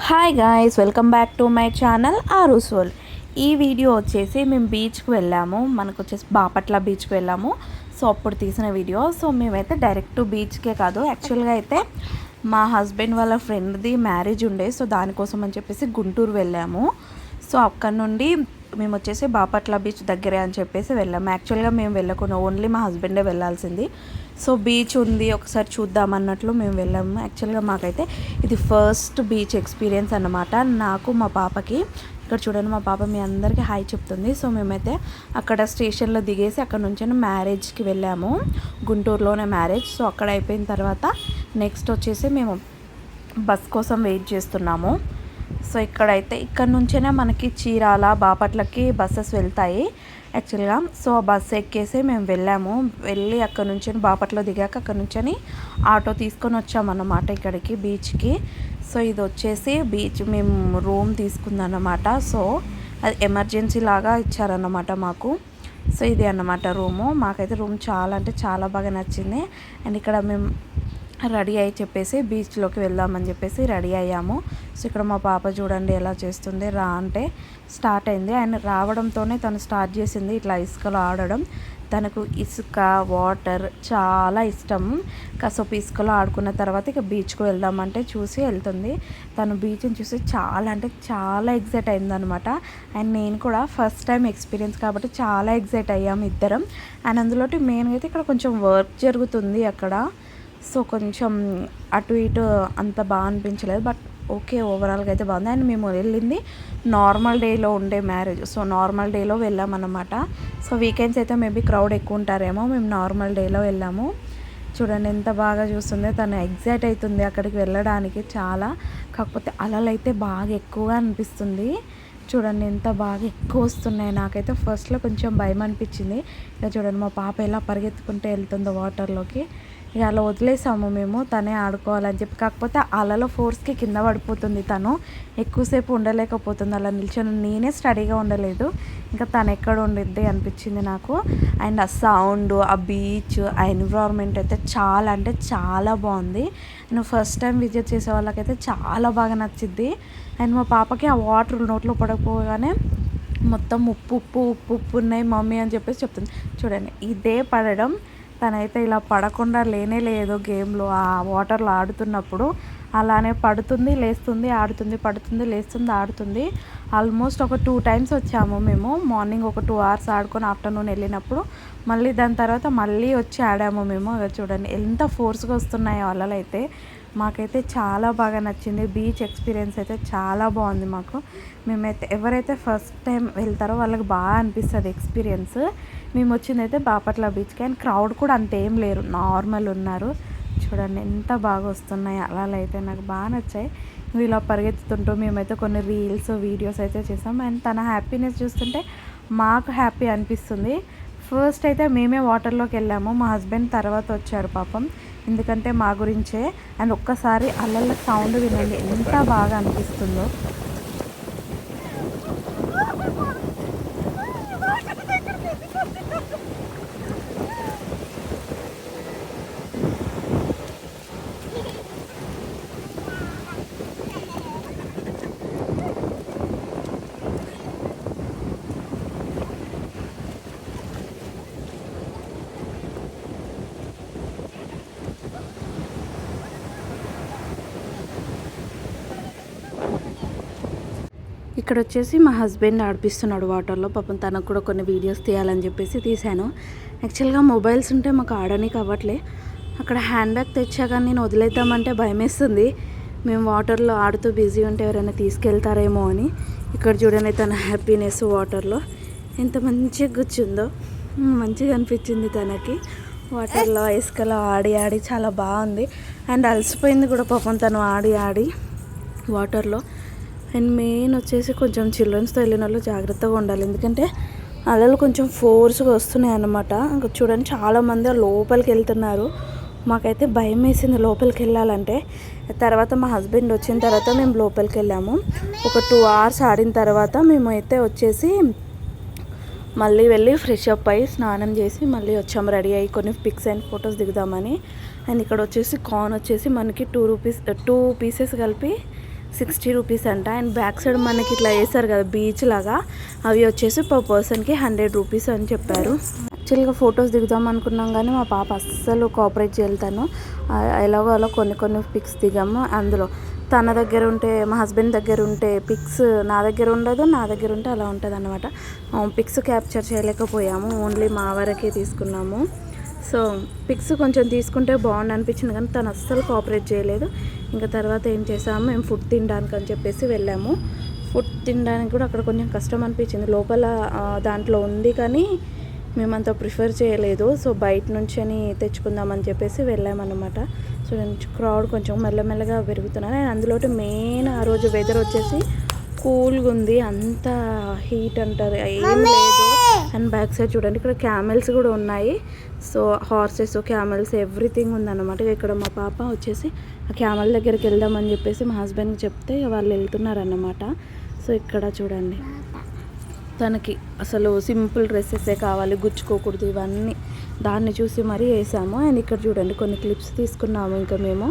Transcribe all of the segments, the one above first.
Hi guys, welcome back to my channel Aaru's world. ఈ video వచ్చేసి మేము బీచ్కి వెళ్ళాము. మనకు వచ్చేసి బాపట్ల బీచ్కి వెళ్ళాము. సో అప్పుడు తీసిన వీడియో. సో మేమైతే డైరెక్ట్ బీచ్కే కాదు, యాక్చువల్గా అయితే మా హస్బెండ్ వాళ్ళ ఫ్రెండ్ది మ్యారేజ్ ఉండే. సో దానికోసం అని చెప్పేసి గుంటూరు వెళ్ళాము. సో అక్కడ నుండి మేము వచ్చేసి బాపట్ల బీచ్ దగ్గరే అని చెప్పేసి వెళ్ళాము. యాక్చువల్గా మేము వెళ్ళకుండా ఓన్లీ మా హస్బెండే వెళ్ళాల్సింది. సో బీచ్ ఉంది, ఒకసారి చూద్దాం అన్నట్లు మేము వెళ్ళాము. యాక్చువల్గా మాకైతే ఇది ఫస్ట్ బీచ్ ఎక్స్పీరియన్స్ అన్నమాట, నాకు మా పాపకి. ఇక్కడ చూడండి, మా పాప మీ అందరికీ హాయ్ చెప్తుంది. సో మేమైతే అక్కడ స్టేషన్లో దిగేసి అక్కడ నుంచి మ్యారేజ్కి వెళ్ళాము. గుంటూరులోనే మ్యారేజ్. సో అక్కడ అయిపోయిన తర్వాత నెక్స్ట్ వచ్చేసి మేము బస్ కోసం వెయిట్ చేస్తున్నాము. సో ఇక్కడ నుంచే మనకి చీరాల బాపట్లకి బస్సెస్ వెళ్తాయి యాక్చువల్గా. సో బస్సు ఎక్కేసి మేము వెళ్ళి అక్కడ నుంచి బాపట్ల దిగాక అక్కడ నుంచి ఆటో తీసుకొని వచ్చామన్నమాట ఇక్కడికి బీచ్కి. సో ఇది వచ్చేసి బీచ్ మేము రూమ్ తీసుకుందన్నమాట. సో అది ఎమర్జెన్సీ లాగా ఇచ్చారన్నమాట మాకు. సో ఇది అన్నమాట రూము. మాకైతే రూమ్ చాలా అంటే చాలా బాగా నచ్చింది. అండ్ ఇక్కడ మేము రెడీ అయ్యి చెప్పేసి బీచ్లోకి వెళ్దామని చెప్పేసి రెడీ అయ్యాము. సో ఇక్కడ మా పాప చూడండి ఎలా చేస్తుంది. రా అంటే స్టార్ట్ అయింది. ఆయన రావడంతోనే తను స్టార్ట్ చేసింది ఇట్లా ఇసుకలో ఆడడం. తనకు ఇసుక, వాటర్ చాలా ఇష్టం. కాసేపు ఇసుకలో ఆడుకున్న తర్వాత ఇక బీచ్కి వెళ్దామంటే చూసి వెళ్తుంది. తను బీచ్ని చూసి చాలా అంటే చాలా ఎగ్జైట్ అయిందనమాట. అండ్ నేను కూడా ఫస్ట్ టైం ఎక్స్పీరియన్స్ కాబట్టి చాలా ఎగ్జైట్ అయ్యాము ఇద్దరం. అండ్ అందులోటి మెయిన్గా అయితే ఇక్కడ కొంచెం వర్క్ జరుగుతుంది అక్కడ. సో కొంచెం అటు ఇటు అంత బాగా అనిపించలేదు, బట్ ఓకే ఓవరాల్గా అయితే బాగుంది. అండ్ మేము వెళ్ళింది నార్మల్ డేలో ఉండే మ్యారేజ్. సో నార్మల్ డేలో వెళ్ళామన్నమాట. సో వీకెండ్స్ అయితే మేబీ క్రౌడ్ ఎక్కువ ఉంటారేమో, మేము నార్మల్ డేలో వెళ్ళాము. చూడండి ఎంత బాగా చూస్తుంది. తను ఎగ్జైట్ అవుతుంది అక్కడికి వెళ్ళడానికి చాలా. కాకపోతే అలలు అయితే బాగా ఎక్కువగా అనిపిస్తుంది. చూడండి ఎంత బాగా ఎక్కువ వస్తున్నాయి. నాకైతే ఫస్ట్లో కొంచెం భయం అనిపించింది. ఇక చూడండి మా పాప ఎలా పరిగెత్తుకుంటూ వెళ్తుందో వాటర్లోకి. ఇక అలా వదిలేసాము మేము, తనే ఆడుకోవాలని చెప్పి. కాకపోతే అలలో ఫోర్స్కి కింద పడిపోతుంది. తను ఎక్కువసేపు ఉండలేకపోతుంది అలా నిల్చొని. నేనే స్టడీగా ఉండలేదు, ఇంకా తను ఎక్కడ ఉండిద్ది అనిపించింది నాకు. అండ్ ఆ సౌండ్, ఆ బీచ్, ఆ ఎన్విరాన్మెంట్ అయితే చాలా అంటే చాలా బాగుంది. నేను ఫస్ట్ టైం విజిట్ చేసే వాళ్ళకైతే చాలా బాగా నచ్చింది. అండ్ మా పాపకి ఆ వాటర్ నోట్లో పడకపోగానే మొత్తం ఉప్పు ఉన్నాయి మమ్మీ అని చెప్పేసి చెప్తుంది. చూడండి ఇదే పడడం. తనైతే ఇలా పడకుండా లేనే లేదు గేమ్లో. ఆ వాటర్లో ఆడుతున్నప్పుడు అలానే పడుతుంది, లేస్తుంది, ఆడుతుంది, పడుతుంది, లేస్తుంది, ఆడుతుంది. ఆల్మోస్ట్ ఒక 2 times వచ్చాము మేము. మార్నింగ్ ఒక 2 hours ఆడుకొని ఆఫ్టర్నూన్ వెళ్ళినప్పుడు మళ్ళీ దాని తర్వాత మళ్ళీ వచ్చి ఆడాము మేము. చూడండి ఎంత ఫోర్స్గా వస్తున్నాయో అలలు అయితే. మాకైతే చాలా బాగా నచ్చింది. బీచ్ ఎక్స్పీరియన్స్ అయితే చాలా బాగుంది మాకు. మేమైతే ఎవరైతే ఫస్ట్ టైం వెళ్తారో వాళ్ళకి బాగా అనిపిస్తుంది ఎక్స్పీరియన్స్. మేము వచ్చింది అయితే బాపట్ల బీచ్కి. అండ్ క్రౌడ్ కూడా అంతేం లేరు, నార్మల్ ఉన్నారు. చూడండి ఎంత బాగా వస్తున్నాయి అలలు అయితే. నాకు బాగా నచ్చాయి. ఇలా పరిగెత్తుతుంటూ మేమైతే కొన్ని రీల్స్, వీడియోస్ అయితే చేసాం. అండ్ తన హ్యాపీనెస్ చూస్తుంటే మాకు హ్యాపీ అనిపిస్తుంది. ఫస్ట్ అయితే మేమే వాటర్లోకి వెళ్ళాము, మా హస్బెండ్ తర్వాత వచ్చారు పాపం, ఎందుకంటే మా గురించే. అండ్ ఒక్కసారి అలల సౌండ్ వినండి ఎంత బాగా అనిపిస్తుందో. ఇక్కడ వచ్చేసి మా హస్బెండ్ ఆడిపిస్తున్నాడు వాటర్లో. పాపం తనకు కూడా కొన్ని వీడియోస్ తీయాలని చెప్పేసి తీశాను. యాక్చువల్గా మొబైల్స్ ఉంటే మాకు ఆడడానికి అవ్వట్లే. అక్కడ హ్యాండ్ బ్యాగ్ తెచ్చాక నేను వదిలేద్దామంటే భయమేస్తుంది. మేము వాటర్లో ఆడుతూ బిజీ ఉంటే ఎవరైనా తీసుకెళ్తారేమో అని. ఇక్కడ చూడండి తన హ్యాపీనెస్ వాటర్లో ఎంత మంచిగా కూర్చుందో. మంచిగా అనిపించింది తనకి వాటర్లో ఇసుకలో ఆడి ఆడి. చాలా బాగుంది. అండ్ అలసిపోయింది కూడా పాపం తను ఆడి ఆడి వాటర్లో. అండ్ మెయిన్ వచ్చేసి కొంచెం చిల్డ్రన్స్తో వెళ్ళిన వాళ్ళు జాగ్రత్తగా ఉండాలి, ఎందుకంటే అలలు కొంచెం ఫోర్స్గా వస్తున్నాయి అన్నమాట. ఇంకా చూడండి చాలామంది లోపలికి వెళ్తున్నారు. మాకైతే భయం వేసింది లోపలికి వెళ్ళాలంటే. తర్వాత మా హస్బెండ్ వచ్చిన తర్వాత మేము లోపలికి వెళ్ళాము. ఒక 2 hours ఆడిన తర్వాత మేము అయితే వచ్చేసి మళ్ళీ వెళ్ళి ఫ్రెష్ అప్ అయ్యి స్నానం చేసి మళ్ళీ వచ్చాము రెడీ అయ్యి కొన్ని పిక్స్ అండ్ ఫొటోస్ దిగుదామని. అండ్ ఇక్కడ వచ్చేసి కార్న్ వచ్చేసి మనకి 2 పీసెస్ కలిపి 60 రూపీస్ అంట. అండ్ బ్యాక్ సైడ్ మనకి ఇట్లా వేస్తారు కదా బీచ్ లాగా, అవి వచ్చేసి పర్ పర్సన్కి 100 రూపీస్ అని చెప్పారు. యాక్చువల్గా ఫొటోస్ దిగుదాం అనుకున్నాం కానీ మా పాప అస్సలు కోఆపరేట్ చేయలేతాను. ఎలాగో అలా కొన్ని పిక్స్ దిగాము. అందులో తన దగ్గర ఉంటే, మా హస్బెండ్ దగ్గర ఉంటే పిక్స్ నా దగ్గర ఉండదు, నా దగ్గర ఉంటే అలా ఉంటుంది అన్నమాట. పిక్స్ క్యాప్చర్ చేయలేకపోయాము, ఓన్లీ మా వరకే తీసుకున్నాము. సో పిక్స్ కొంచెం తీసుకుంటే బాగుండు అనిపించింది కానీ తను అస్సలు కోఆపరేట్ చేయలేదు. ఇంకా తర్వాత ఏం చేసాము, మేము ఫుడ్ తినడానికి అని చెప్పేసి వెళ్ళాము. ఫుడ్ తినడానికి కూడా అక్కడ కొంచెం కష్టం అనిపించింది. లోపల దాంట్లో ఉంది కానీ మేమంతా ప్రిఫర్ చేయలేదు. సో బయట నుంచి అని తెచ్చుకుందామని చెప్పేసి వెళ్ళామన్నమాట. చూడండి క్రౌడ్ కొంచెం మెల్లమెల్లగా పెరుగుతున్నారు. అండ్ అందులో మెయిన్ ఆ రోజు వెదర్ వచ్చేసి కూల్గా ఉంది, అంత హీట్ అంటారు ఏం లేదు. అండ్ బ్యాక్ సైడ్ చూడండి ఇక్కడ క్యామెల్స్ కూడా ఉన్నాయి. సో హార్సెస్, క్యామెల్స్ ఎవ్రీథింగ్ ఉందన్నమాట. ఇక్కడ మా పాప వచ్చేసి ఆ క్యామెల్ దగ్గరికి వెళ్దామని చెప్పేసి మా హస్బెండ్కి చెప్తే వాళ్ళు వెళ్తున్నారన్నమాట. సో ఇక్కడ చూడండి తనకి అసలు సింపుల్ డ్రెస్సెసే కావాలి, గుచ్చుకోకూడదు, ఇవన్నీ దాన్ని చూసి మరీ వేసాము. అండ్ ఇక్కడ చూడండి కొన్ని క్లిప్స్ తీసుకున్నాము. ఇంకా మేము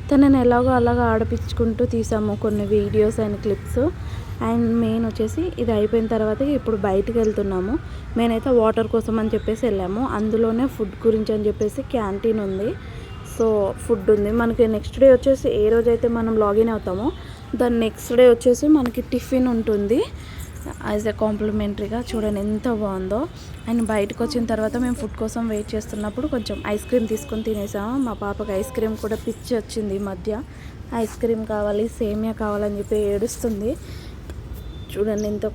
తనని ఎలాగో అలాగా ఆడిపించుకుంటూ తీసాము కొన్ని videos and clips. And main వచ్చేసి ఇది అయిపోయిన తర్వాత ఇప్పుడు బయటికి వెళ్తున్నాము. మేమైతే వాటర్ కోసం అని చెప్పేసి వెళ్ళాము. అందులోనే ఫుడ్ గురించి అని చెప్పేసి క్యాంటీన్ ఉంది. సో ఫుడ్ ఉంది మనకి. నెక్స్ట్ డే వచ్చేసి ఏ రోజైతే మనం లాగిన్ అవుతామో దాని నెక్స్ట్ డే వచ్చేసి మనకి టిఫిన్ ఉంటుంది యాజ్ ఎ కాంప్లిమెంటరీగా. చూడండి ఎంత బాగుందో. అండ్ బయటకు వచ్చిన తర్వాత మేము ఫుడ్ కోసం వెయిట్ చేస్తున్నప్పుడు కొంచెం ఐస్ క్రీమ్ తీసుకొని తినేసాము. మా పాపకి ఐస్ క్రీమ్ కూడా పిచ్చి వచ్చింది ఈ మధ్య. ఐస్ క్రీమ్ కావాలి, సేమియా కావాలని చెప్పి ఏడుస్తుంది. చూడండి ఎంత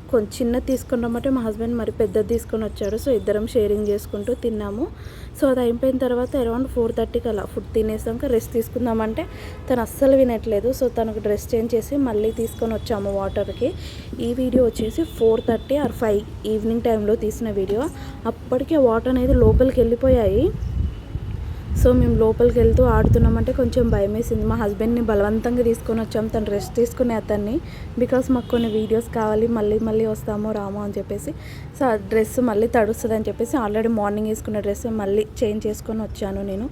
కొంచెం చిన్నది తీసుకుని రమ్మంటే మా హస్బెండ్ మరి పెద్దది తీసుకొని వచ్చాడు. సో ఇద్దరం షేరింగ్ చేసుకుంటూ తిన్నాము. సో అది అయిపోయిన తర్వాత అరౌండ్ 4:30కి అలా ఫుడ్ తినేసాక రెస్ట్ తీసుకుందామంటే తను అస్సలు వినట్లేదు. సో తనకు డ్రెస్ చేంజ్ చేసి మళ్ళీ తీసుకొని వచ్చాము వాటర్కి. ఈ వీడియో వచ్చేసి 4:30 or 5 ఈవినింగ్ టైంలో తీసిన వీడియో. అప్పటికే వాటర్ అనేది లోపలికి వెళ్ళిపోయాయి. సో మేము లోపలికి వెళ్తూ ఆడుతున్నామంటే కొంచెం భయం వేసింది. మా హస్బెండ్ని బలవంతంగా తీసుకొని వచ్చాము, తను రెస్ట్ తీసుకునే అతన్ని. బికాస్ మాకు కొన్ని వీడియోస్ కావాలి, మళ్ళీ వస్తామో రామో అని చెప్పేసి. సో ఆ డ్రెస్ మళ్ళీ తడుస్తుంది అని చెప్పేసి ఆల్రెడీ మార్నింగ్ వేసుకున్న డ్రెస్ మళ్ళీ చేంజ్ చేసుకొని వచ్చాను నేను.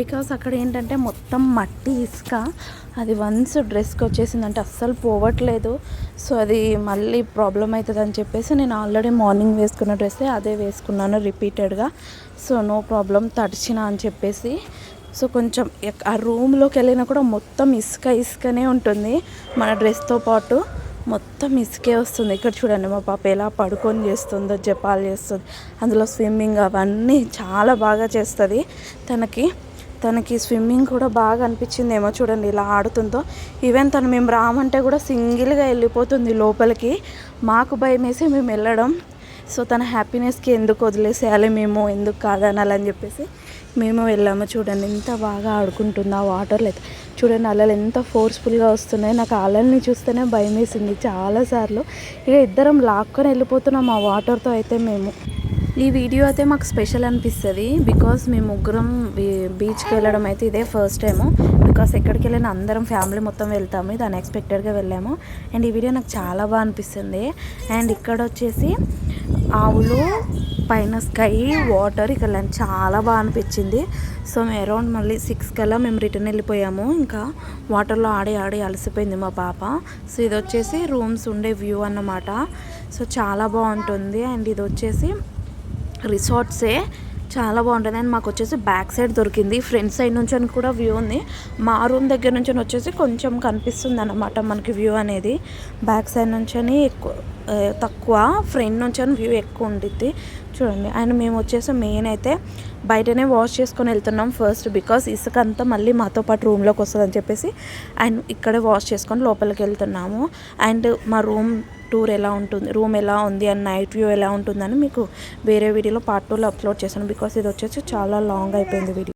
బికాస్ అక్కడ ఏంటంటే మొత్తం మట్టి, ఇసుక, అది వన్స్ డ్రెస్కి వచ్చేసిందంటే అస్సలు పోవట్లేదు. సో అది మళ్ళీ ప్రాబ్లం అవుతుంది అని చెప్పేసి నేను ఆల్రెడీ మార్నింగ్ వేసుకున్న డ్రెస్సే అదే వేసుకున్నాను రిపీటెడ్గా. సో నో ప్రాబ్లం తడిచిన అని చెప్పేసి. సో కొంచెం ఆ రూమ్లోకి వెళ్ళినా కూడా మొత్తం ఇసుకనే ఉంటుంది. మన డ్రెస్తో పాటు మొత్తం ఇసుకే వస్తుంది. ఇక్కడ చూడండి మా పాప ఎలా పడుకొని చేస్తుందో, జపాలు చేస్తుంది. అందులో స్విమ్మింగ్ అవన్నీ చాలా బాగా చేస్తుంది. తనకి స్విమ్మింగ్ కూడా బాగా అనిపించిందేమో. చూడండి ఇలా ఆడుతుందో. ఈవెన్ తను మేము రామంటే కూడా సింగిల్గా వెళ్ళిపోతుంది లోపలికి. మాకు భయం వేసి మేము వెళ్ళడం. సో తన హ్యాపీనెస్కి ఎందుకు వదిలేసేయాలి మేము, ఎందుకు కాదనాలని చెప్పేసి మేము వెళ్ళాము. చూడండి ఎంత బాగా ఆడుకుంటుంది ఆ వాటర్లో అయితే. చూడండి అలలు ఎంత ఫోర్స్ఫుల్గా వస్తున్నాయి. నాకు అలల్ని చూస్తేనే భయం వేసింది చాలాసార్లు. ఇక ఇద్దరం లాక్కొని వెళ్ళిపోతున్నాం ఆ వాటర్తో అయితే. మేము ఈ వీడియో అయితే మాకు స్పెషల్ అనిపిస్తుంది. బికాస్ మేము ముగ్గురం బీచ్కి వెళ్ళడం అయితే ఇదే ఫస్ట్ టైము. బికాస్ ఎక్కడికి వెళ్ళినా అందరం ఫ్యామిలీ మొత్తం వెళ్తాము, ఇది అన్ఎక్స్పెక్టెడ్గా వెళ్ళాము. అండ్ ఈ వీడియో నాకు చాలా బాగా అనిపిస్తుంది. అండ్ ఇక్కడ వచ్చేసి ఆవులు, పైన స్కై, వాటర్, ఇక్కడ చాలా బాగా అనిపించింది. సో మేము అరౌండ్ మళ్ళీ 6 కల్లా మేము రిటర్న్ వెళ్ళిపోయాము. ఇంకా వాటర్లో ఆడి అలసిపోయింది మా పాప. సో ఇది వచ్చేసి రూమ్స్ ఉండే వ్యూ అన్నమాట. సో చాలా బాగుంటుంది. అండ్ ఇది వచ్చేసి రిసార్ట్సే, చాలా బాగుంటుంది. అండ్ మాకు వచ్చేసి బ్యాక్ సైడ్ దొరికింది. ఫ్రంట్ సైడ్ నుంచి అని కూడా వ్యూ ఉంది. మా రూమ్ దగ్గర నుంచి వచ్చేసి కొంచెం కనిపిస్తుంది అన్నమాట మనకి వ్యూ అనేది. బ్యాక్ సైడ్ నుంచి అని తక్కువ, ఫ్రంట్ నుంచి అని వ్యూ ఎక్కువ ఉంటుంది చూడండి. అండ్ మేము వచ్చేసి మెయిన్ అయితే బయటనే వాష్ చేసుకొని వెళ్తున్నాం ఫస్ట్. బికాస్ ఇసుక అంతా మళ్ళీ మాతో పాటు రూమ్లోకి వస్తుంది అని చెప్పేసి అండ్ ఇక్కడే వాష్ చేసుకొని లోపలికి వెళ్తున్నాము. అండ్ మా రూమ్ టూర్ ఎలా ఉంటుంది, రూమ్ ఎలా ఉంది అండ్ నైట్ వ్యూ ఎలా ఉంటుందని మీకు వేరే వీడియోలో పార్ట్ 2లో అప్లోడ్ చేశాను. బికాస్ ఇది వచ్చేసి చాలా లాంగ్ అయిపోయింది వీడియో.